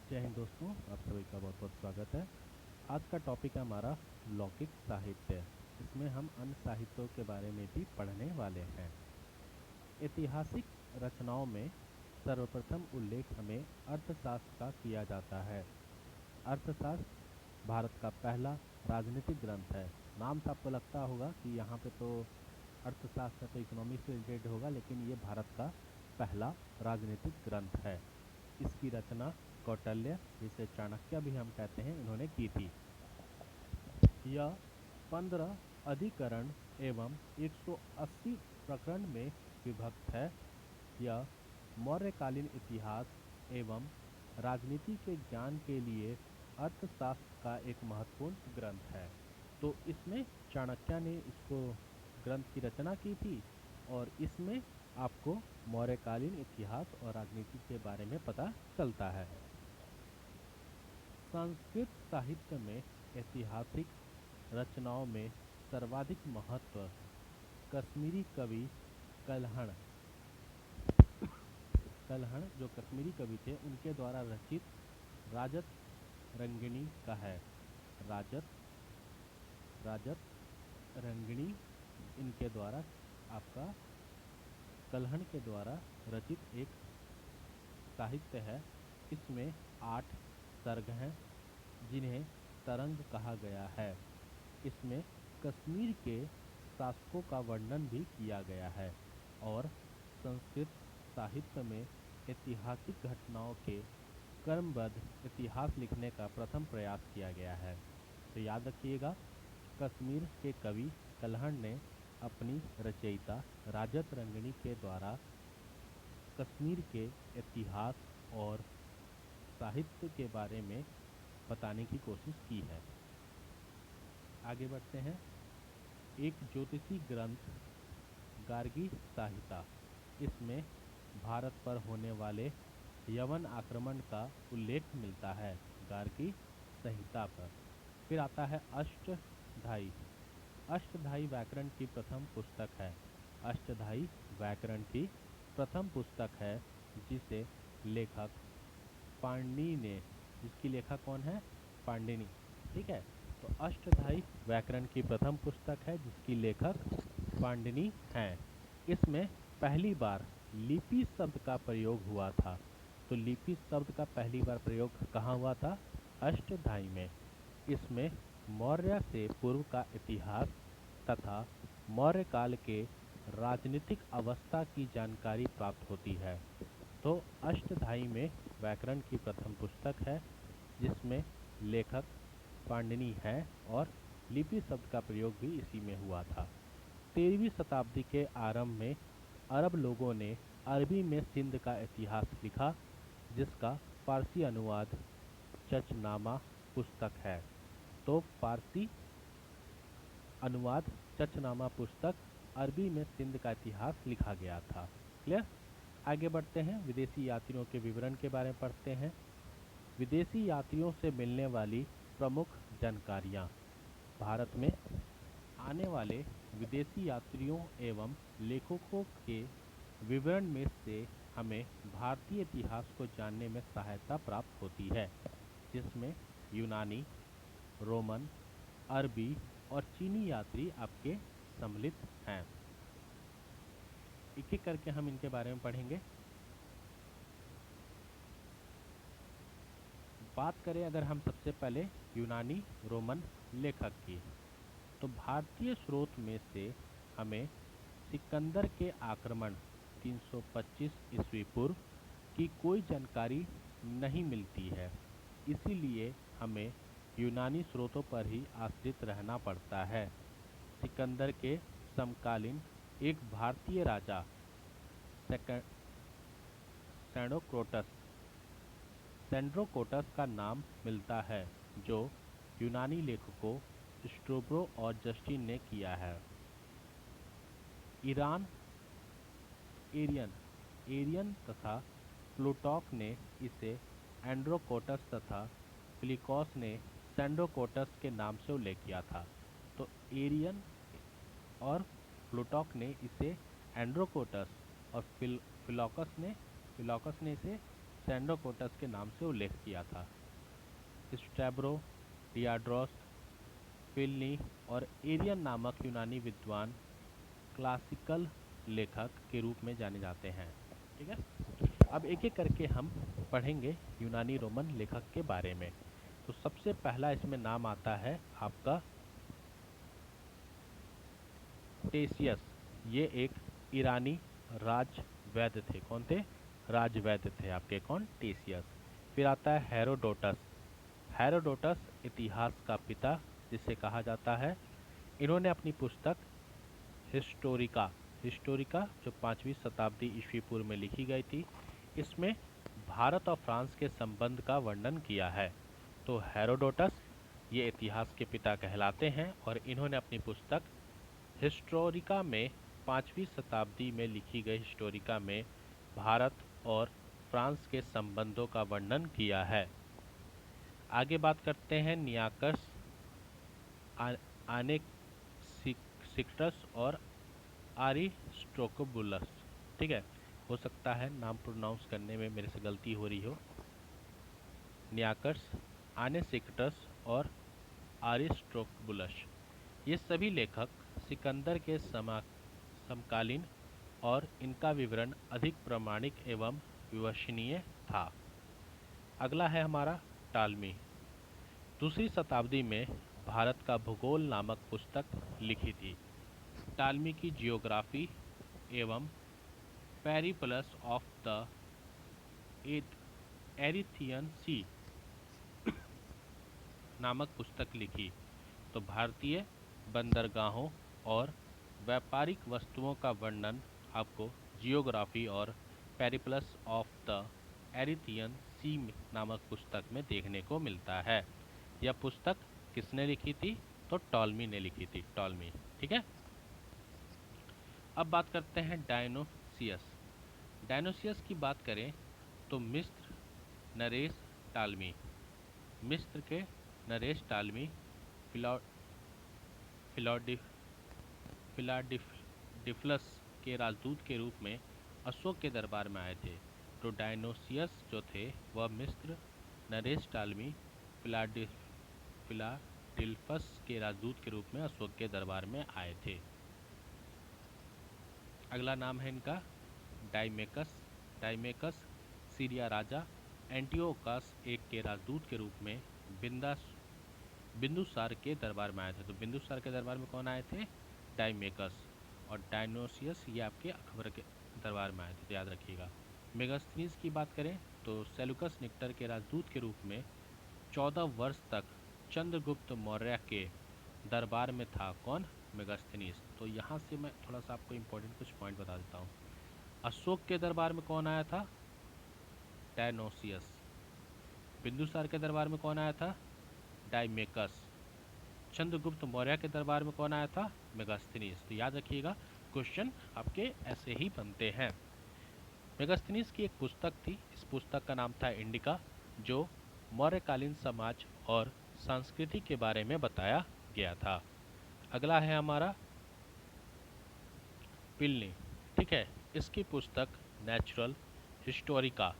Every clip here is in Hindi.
जय हिंद दोस्तों, आप सभी का बहुत बहुत स्वागत है। आज का टॉपिक है हमारा लौकिक साहित्य। इसमें हम अन्य साहित्यों के बारे में भी पढ़ने वाले हैं। ऐतिहासिक रचनाओं में सर्वप्रथम उल्लेख हमें अर्थशास्त्र का किया जाता है। अर्थशास्त्र भारत का पहला राजनीतिक ग्रंथ है। नाम से आपको लगता होगा कि यहाँ पे तो अर्थशास्त्र तो इकोनॉमिक्स से रिलेटेड होगा, लेकिन ये भारत का पहला राजनीतिक ग्रंथ है। इसकी रचना कौटिल्य, जिसे चाणक्य भी हम कहते हैं, इन्होंने की थी। यह 15 अधिकरण एवं 180 प्रकरण में विभक्त है। यह मौर्यकालीन इतिहास एवं राजनीति के ज्ञान के लिए अर्थशास्त्र का एक महत्वपूर्ण ग्रंथ है। तो इसमें चाणक्य ने इसको ग्रंथ की रचना की थी और इसमें आपको मौर्यकालीन इतिहास और राजनीति के बारे में पता चलता है। संस्कृत साहित्य में ऐतिहासिक रचनाओं में सर्वाधिक महत्व कश्मीरी कवि कल्हण जो कश्मीरी कवि थे, उनके द्वारा रचित राजत रंगिणी का है। राजत रंगिणी इनके द्वारा आपका कल्हण के द्वारा रचित एक साहित्य है। इसमें 8 सर्ग हैं, जिन्हें तरंग कहा गया है। इसमें कश्मीर के शासकों का वर्णन भी किया गया है और संस्कृत साहित्य में ऐतिहासिक घटनाओं के क्रमबद्ध इतिहास लिखने का प्रथम प्रयास किया गया है। तो याद रखिएगा, कश्मीर के कवि कल्हण ने अपनी रचयिता राजत रंगिणी के द्वारा कश्मीर के इतिहास और साहित्य के बारे में बताने की कोशिश की है। आगे बढ़ते हैं। एक ज्योतिषी ग्रंथ गार्गी संहिता, इसमें भारत पर होने वाले यवन आक्रमण का उल्लेख मिलता है गार्गी संहिता पर। फिर आता है अष्टधाई। अष्टधाई व्याकरण की प्रथम पुस्तक है। अष्टधाई व्याकरण की प्रथम पुस्तक है, जिसे लेखक पाणिनि ने, जिसकी लेखक कौन है? पाणिनि। ठीक है, तो अष्टधाई व्याकरण की प्रथम पुस्तक है जिसकी लेखक पाणिनि हैं। इसमें पहली बार लिपि शब्द का प्रयोग हुआ था। तो लिपि शब्द का पहली बार प्रयोग कहाँ हुआ था? अष्टधाई में। इसमें मौर्य से पूर्व का इतिहास तथा मौर्य काल के राजनीतिक अवस्था की जानकारी प्राप्त होती है। तो अष्टधाई में व्याकरण की प्रथम पुस्तक है, जिसमें लेखक पाणिनि है और लिपि शब्द का प्रयोग भी इसी में हुआ था। 13वीं शताब्दी के आरंभ में अरब लोगों ने अरबी में सिंध का इतिहास लिखा, जिसका फारसी अनुवाद चचनामा पुस्तक है। तो फारसी अनुवाद चचनामा पुस्तक, अरबी में सिंध का इतिहास लिखा गया था। क्लियर? आगे बढ़ते हैं, विदेशी यात्रियों के विवरण के बारे में पढ़ते हैं। विदेशी यात्रियों से मिलने वाली प्रमुख जानकारियाँ। भारत में आने वाले विदेशी यात्रियों एवं लेखकों के विवरण में से हमें भारतीय इतिहास को जानने में सहायता प्राप्त होती है, जिसमें यूनानी, रोमन, अरबी और चीनी यात्री आपके सम्मिलित हैं। एक एक करके हम इनके बारे में पढ़ेंगे। बात करें अगर हम सबसे पहले यूनानी रोमन लेखक की, तो भारतीय स्रोत में से हमें सिकंदर के आक्रमण 325 ईस्वी पूर्व की कोई जानकारी नहीं मिलती है। इसीलिए हमें यूनानी स्रोतों पर ही आश्रित रहना पड़ता है। सिकंदर के समकालीन एक भारतीय राजा सेंड्रोकोटस का नाम मिलता है, जो यूनानी लेखकों स्ट्रोब्रो और जस्टिन ने किया है। एरियन तथा प्लूटॉक ने इसे एंड्रोकोटस तथा प्लिकोस ने सेंड्रोकोटस के नाम से उल्लेख किया था। तो एरियन और प्लूटॉक ने इसे एंड्रोकोटस और फिलॉकस ने इसे सैंडोकोटस के नाम से उल्लेख किया था। स्ट्रैबो, डियाड्रॉस, प्लिनी और एरियन नामक यूनानी विद्वान क्लासिकल लेखक के रूप में जाने जाते हैं। ठीक है, अब एक एक करके हम पढ़ेंगे यूनानी रोमन लेखक के बारे में। तो सबसे पहला इसमें नाम आता है आपका टेसियस। ये एक ईरानी राजवैद्य थे। कौन थे? राजवैद्य थे आपके। कौन? टेसियस। फिर आता है हेरोडोटस। हेरोडोटस इतिहास का पिता जिसे कहा जाता है। इन्होंने अपनी पुस्तक हिस्टोरिका हिस्टोरिका जो 5वीं शताब्दी ईस्वी पूर्व में लिखी गई थी, इसमें भारत और फ्रांस के संबंध का वर्णन किया है। तो हेरोडोटस ये इतिहास के पिता कहलाते हैं और इन्होंने अपनी पुस्तक हिस्टोरिका में 5वीं शताब्दी में लिखी गई हिस्टोरिका में भारत और फ्रांस के संबंधों का वर्णन किया है। आगे बात करते हैं नियाकस, आनेक्सिक्टस और आरिस्टोकोबुलस। ठीक है, हो सकता है नाम प्रोनाउंस करने में मेरे से गलती हो रही हो। नियाकस, आनेक्सिक्टस और आरिस्टोकोबुलस ये सभी लेखक सिकंदर के समकालीन और इनका विवरण अधिक प्रामाणिक एवं विश्वसनीय था। अगला है हमारा टालमी। 2री शताब्दी में भारत का भूगोल नामक पुस्तक लिखी थी। टालमी की जियोग्राफी एवं पेरिप्लस ऑफ द एरिथियन सी नामक पुस्तक लिखी। तो भारतीय बंदरगाहों और व्यापारिक वस्तुओं का वर्णन आपको जियोग्राफी और पेरिप्लस ऑफ द एरिथियन सी नामक पुस्तक में देखने को मिलता है। यह पुस्तक किसने लिखी थी? तो टॉलमी ने लिखी थी। टॉलमी। ठीक है, अब बात करते हैं डायनोसियस। डायनोसियस की बात करें तो मिस्र नरेश टालमी, मिस्र के नरेश टालमी फिलाडेल्फियस के राजदूत के रूप में अशोक के दरबार में आए थे। तो डायनोसियस जो थे वह मिस्र नरेश टालमी फिलाडेल्फस के राजदूत के रूप में अशोक के दरबार में आए थे। अगला नाम है इनका डाइमेकस। डाइमेकस सीरिया राजा एंटियोकस एक के राजदूत के रूप में बिंदुसार के दरबार में आए थे। तो बिंदुसार के दरबार में कौन आए थे? डाइमेकस। और डायनोसियस ये आपके अकबर के दरबार में आए थे, तो याद रखिएगा। मेगास्थनीज की बात करें तो सेलुकस निक्टर के राजदूत के रूप में 14 वर्ष तक चंद्रगुप्त मौर्य के दरबार में था। कौन? मेगास्थनीज। तो यहाँ से मैं थोड़ा सा आपको इम्पोर्टेंट कुछ पॉइंट बता देता हूँ। अशोक के दरबार में कौन आया था? डायनोसियस। बिंदुसार के दरबार में कौन आया था? डाइमेकस। चंद्रगुप्त मौर्य के दरबार में कौन आया था? मेगास्थनीज। तो याद रखिएगा, क्वेश्चन आपके ऐसे ही बनते हैं। मेगास्थनीज की एक पुस्तक थी, इस पुस्तक का नाम था इंडिका, जो मौर्यकालीन समाज और संस्कृति के बारे में बताया गया था। अगला है हमारा प्लिनी। ठीक है, इसकी पुस्तक नेचुरल हिस्टोरिका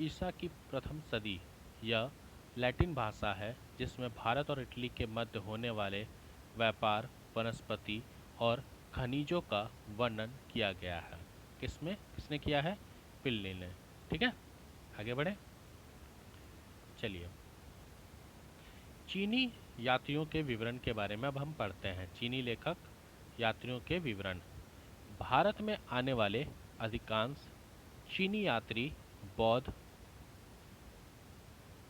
ईसा की प्रथम सदी यह लैटिन भाषा है जिसमें भारत और इटली के मध्य होने वाले व्यापार, वनस्पति और खनिजों का वर्णन किया गया है। किसने किया है? प्लिनी ने। ठीक है, आगे बढ़े। चलिए, चीनी यात्रियों के विवरण के बारे में अब हम पढ़ते हैं। चीनी लेखक यात्रियों के विवरण। भारत में आने वाले अधिकांश चीनी यात्री बौद्ध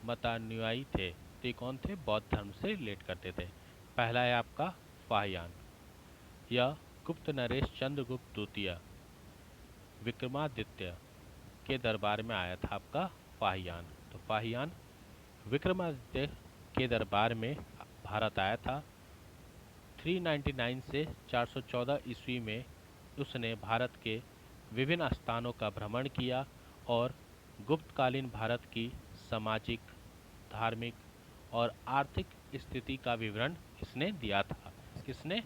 मतानुयायी थे। तो कौन थे? बौद्ध धर्म से रिलेट करते थे। पहला है आपका फाहियान। यह गुप्त नरेश चंद्रगुप्त द्वितीय विक्रमादित्य के दरबार में आया था। आपका फाहियान। तो फाहियान विक्रमादित्य के दरबार में भारत आया था। 399 से 414 ईस्वी में उसने भारत के विभिन्न स्थानों का भ्रमण किया और गुप्तकालीन भारत की सामाजिक, धार्मिक और आर्थिक स्थिति का विवरण इसने दिया था। किसने?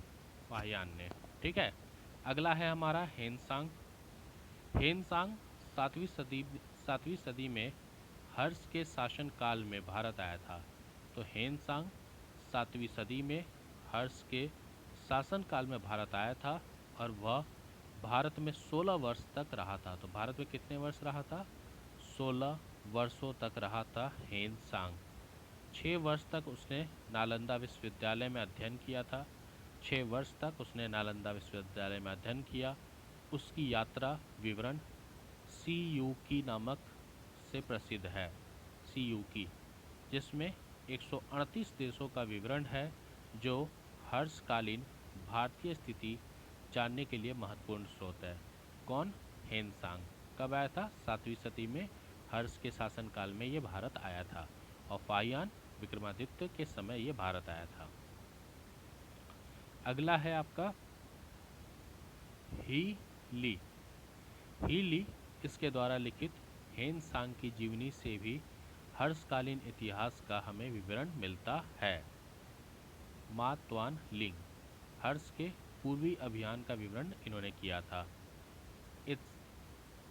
फाहियान ने। ठीक है, अगला है हमारा हेनसांग। हेनसांग 7वीं सदी में हर्ष के शासन काल में भारत आया था? तो हेनसांग 7वीं सदी में हर्ष के शासन काल में भारत आया था और वह भारत में 16 वर्ष तक रहा था। तो भारत में कितने वर्ष रहा था? 16 वर्षों तक रहा था हेनसांग। 6 वर्ष तक उसने नालंदा विश्वविद्यालय में अध्ययन किया था। 6 वर्ष तक उसने नालंदा विश्वविद्यालय में अध्ययन किया। उसकी यात्रा विवरण सीयूकी नामक से प्रसिद्ध है, सीयूकी, जिसमें 138 देशों का विवरण है, जो हर्षकालीन भारतीय स्थिति जानने के लिए महत्वपूर्ण स्रोत है। कौन? हेनसांग। कब आया था? 7वीं सदी में हर्ष के शासनकाल में ये भारत आया था और फाहियान विक्रमादित्य के समय ये भारत आया था। अगला है आपका ही ली। ही ली इसके द्वारा लिखित हेनसांग की जीवनी से भी हर्षकालीन इतिहास का हमें विवरण मिलता है। मा त्वान लिंग, हर्ष के पूर्वी अभियान का विवरण इन्होंने किया था।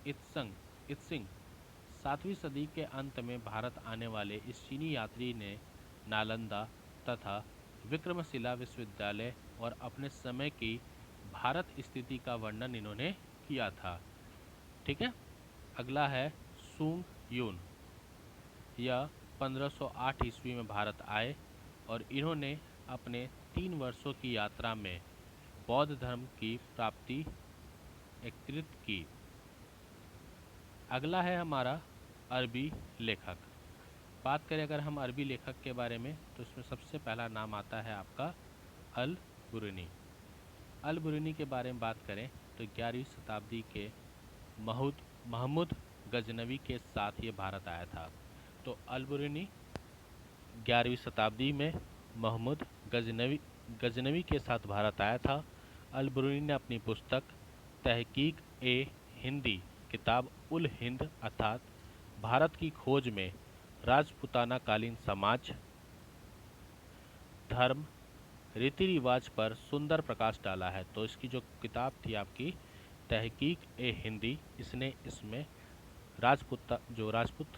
इत्सिंग 7वीं सदी के अंत में भारत आने वाले इस चीनी यात्री ने नालंदा तथा विक्रमशिला विश्वविद्यालय और अपने समय की भारत स्थिति का वर्णन इन्होंने किया था। ठीक है। अगला है सूंग यून। यह 1508 ईस्वी में भारत आए और इन्होंने अपने 3 वर्षों की यात्रा में बौद्ध धर्म की प्राप्ति एकत्रित की। अगला है हमारा अरबी लेखक। बात करें अगर हम अरबी लेखक के बारे में तो इसमें सबसे पहला नाम आता है आपका अल बुरुनी। अल बुरुनी के बारे में बात करें तो 11वीं शताब्दी के महमूद गजनवी के साथ ये भारत आया था। तो अल बुरुनी 11वीं शताब्दी में महमूद गजनवी के साथ भारत आया था। अल बुरुनी ने अपनी पुस्तक तहकीक ए हिंदी, किताब उल हिंद अर्थात भारत की खोज में राजपूताना कालीन समाज, धर्म, रीति रिवाज पर सुंदर प्रकाश डाला है। तो इसकी जो किताब थी आपकी तहकीक ए हिंदी, इसने इसमें राजपूत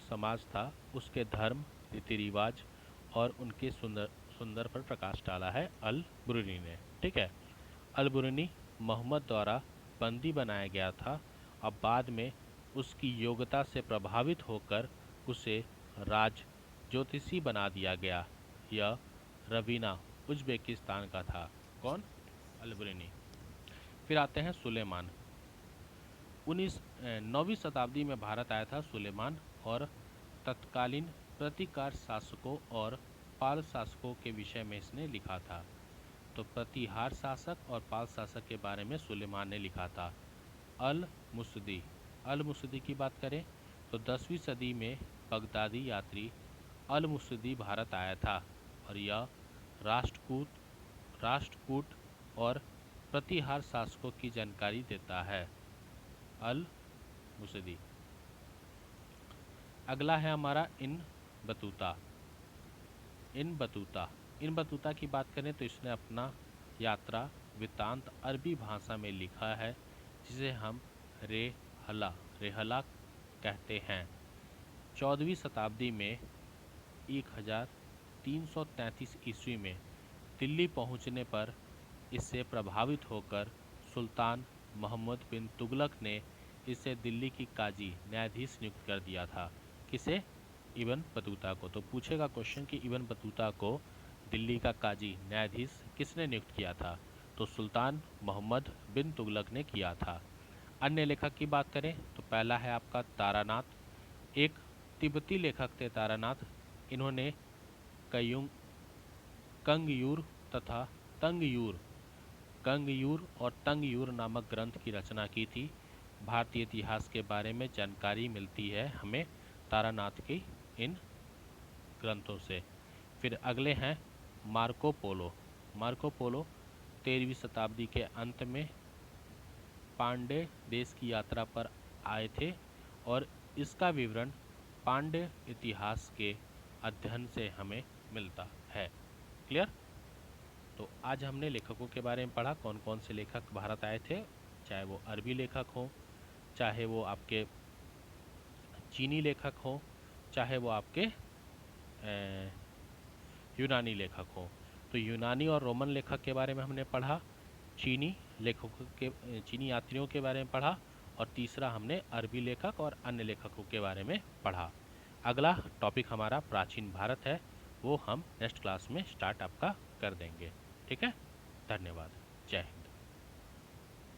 समाज था उसके धर्म, रीति रिवाज और उनके सुंदर पर प्रकाश डाला है अल बुरुनी ने। ठीक है। अल बुरुनी मोहम्मद द्वारा बंदी बनाया गया था और बाद में उसकी योग्यता से प्रभावित होकर उसे राज ज्योतिषी बना दिया गया। यह रवीना उज्बेकिस्तान का था। कौन? अल बुरुनी। फिर आते हैं सुलेमान। 9वीं शताब्दी में भारत आया था सुलेमान और तत्कालीन प्रतिकार शासकों और पाल शासकों के विषय में इसने लिखा था। तो प्रतिहार शासक और पाल शासक के बारे में सुलेमान ने लिखा था। अल मुसदी की बात करें तो 10वीं सदी में बगदादी यात्री अल मुसदी भारत आया था और यह राष्ट्रकूट और प्रतिहार शासकों की जानकारी देता है। अल मुसदी। अगला है हमारा इन बतूता की बात करें तो इसने अपना यात्रा वृत्तांत अरबी भाषा में लिखा है, जिसे हम रेहला कहते हैं। 14वीं शताब्दी में 1333 ईस्वी में दिल्ली पहुंचने पर इससे प्रभावित होकर सुल्तान मोहम्मद बिन तुगलक ने इसे दिल्ली की काजी न्यायाधीश नियुक्त कर दिया था। किसे? इब्न बतूता को। तो पूछेगा क्वेश्चन कि इब्न बतूता को दिल्ली का काजी न्यायाधीश किसने नियुक्त किया था? तो सुल्तान मोहम्मद बिन तुगलक ने किया था। अन्य लेखक की बात करें तो पहला है आपका तारानाथ। एक तिब्बती लेखक थे तारानाथ। इन्होंने कंगयूर तथा कंगयूर और तंगयूर नामक ग्रंथ की रचना की थी। भारतीय इतिहास के बारे में जानकारी मिलती है हमें तारानाथ की इन ग्रंथों से। फिर अगले हैं मार्को पोलो। 13वीं शताब्दी के अंत में पांड्य देश की यात्रा पर आए थे और इसका विवरण पांड्य इतिहास के अध्ययन से हमें मिलता है। क्लियर? तो आज हमने लेखकों के बारे में पढ़ा, कौन कौन से लेखक भारत आए थे, चाहे वो अरबी लेखक हों, चाहे वो आपके चीनी लेखक हों, चाहे वो आपके यूनानी लेखक हों। तो यूनानी और रोमन लेखक के बारे में हमने पढ़ा, चीनी लेखकों के चीनी यात्रियों के बारे में पढ़ा, और तीसरा हमने अरबी लेखक और अन्य लेखकों के बारे में पढ़ा। अगला टॉपिक हमारा प्राचीन भारत है, वो हम नेक्स्ट क्लास में स्टार्ट आपका कर देंगे। ठीक है, धन्यवाद, जय हिंद।